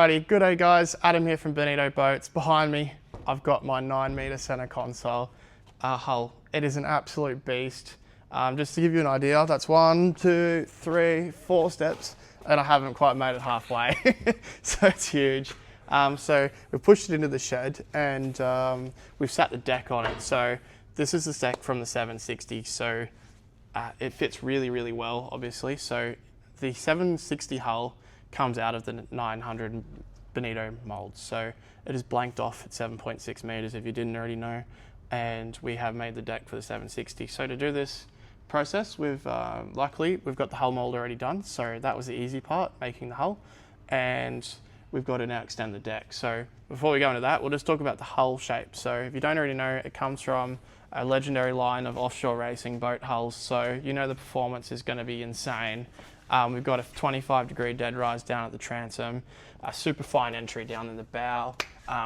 Alrighty, good day guys, Adam here from Bonito Boats. Behind me, I've got my 9-meter center console hull. It is an absolute beast. Just to give you an idea, that's 1, 2, 3, 4 steps, and I haven't quite made it halfway. So it's huge. So we pushed it into the shed and we've sat the deck on it. So this is the deck from the 760, so it fits really, really well, obviously. So the 760 hull comes out of the 900 Bonito molds. So it is blanked off at 7.6 meters if you didn't already know. And we have made the deck for the 760. So to do this process, luckily we've got the hull mold already done. So that was the easy part, making the hull. And we've got to now extend the deck. So before we go into that, we'll just talk about the hull shape. So if you don't already know, it comes from a legendary line of offshore racing boat hulls. So you know the performance is going to be insane. We've got a 25-degree dead rise down at the transom, a super fine entry down in the bow.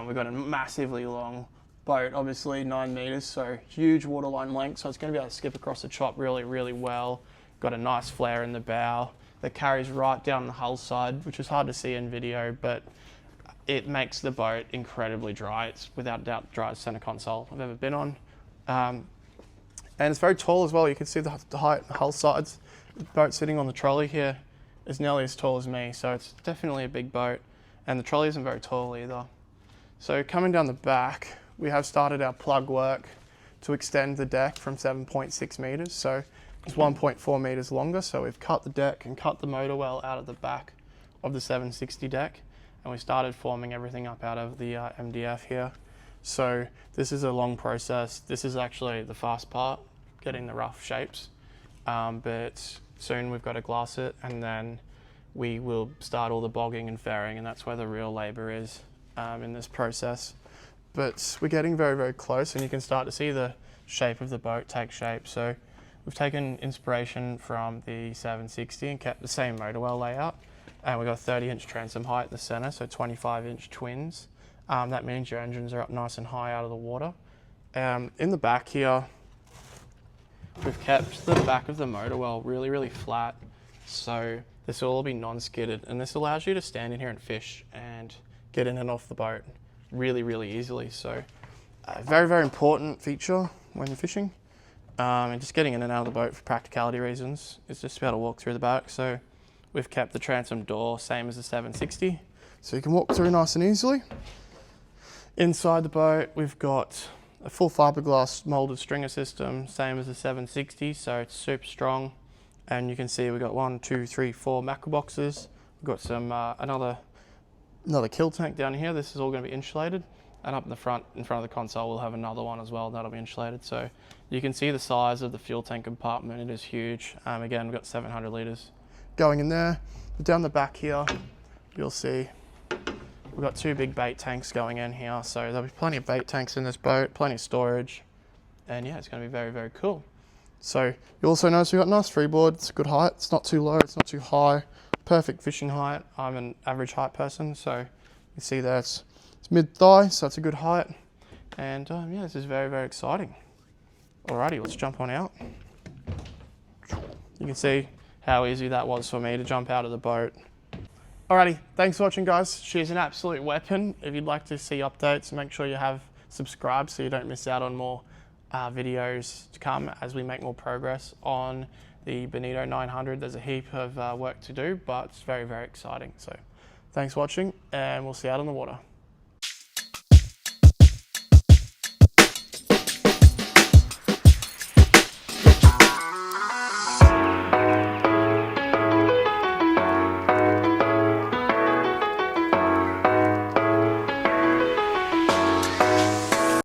We've got a massively long boat, obviously 9 meters, so huge waterline length, so it's going to be able to skip across the chop really, really well. Got a nice flare in the bow that carries right down the hull side, which is hard to see in video, but it makes the boat incredibly dry. It's without doubt the driest center console I've ever been on. And it's very tall as well. You can see the height and the hull sides. The boat sitting on the trolley here is nearly as tall as me, so it's definitely a big boat, and the trolley isn't very tall either. So coming down the back, we have started our plug work to extend the deck from 7.6 meters, so it's 1.4 meters longer. So we've cut the deck and cut the motor well out of the back of the 760 deck, and we started forming everything up out of the MDF here. So this is a long process. This is actually the fast part, getting the rough shapes, but soon we've got to glass it, and then we will start all the bogging and fairing, and that's where the real labor is in this process. But we're getting very, very close, and you can start to see the shape of the boat take shape. So we've taken inspiration from the 760 and kept the same motor well layout, and we've got a 30-inch transom height in the center, so 25-inch twins. That means your engines are up nice and high out of the water. In the back here, we've kept the back of the motor well really, really flat, so this will all be non-skidded, and this allows you to stand in here and fish and get in and off the boat really, really easily. So a very, very important feature when you're fishing, and just getting in and out of the boat for practicality reasons is just to be able to walk through the back. So we've kept the transom door same as the 760, so you can walk through nice and easily. Inside the boat, we've got a full fiberglass molded stringer system, same as the 760, so it's super strong. And you can see we've got 1, 2, 3, 4 mackerel boxes. We've got some another kill tank down here. This is all going to be insulated, and up in front of the console we'll have another one as well that'll be insulated. So you can see the size of the fuel tank compartment. It is huge. Again, we've got 700 litres going in there. But down the back here, you'll see we've got 2 big bait tanks going in here, so there'll be plenty of bait tanks in this boat, plenty of storage, and yeah, it's going to be very, very cool. So you also notice we've got a nice freeboard. It's a good height. It's not too low, it's not too high. Perfect fishing height. I'm an average height person, so you see there it's mid-thigh, so it's a good height. And yeah, this is very, very exciting. Alrighty, let's jump on out. You can see how easy that was for me to jump out of the boat. Alrighty, thanks for watching guys. She's an absolute weapon. If you'd like to see updates, make sure you have subscribed so you don't miss out on more videos to come as we make more progress on the Bonito 900. There's a heap of work to do, but it's very, very exciting. So thanks for watching, and we'll see you out on the water.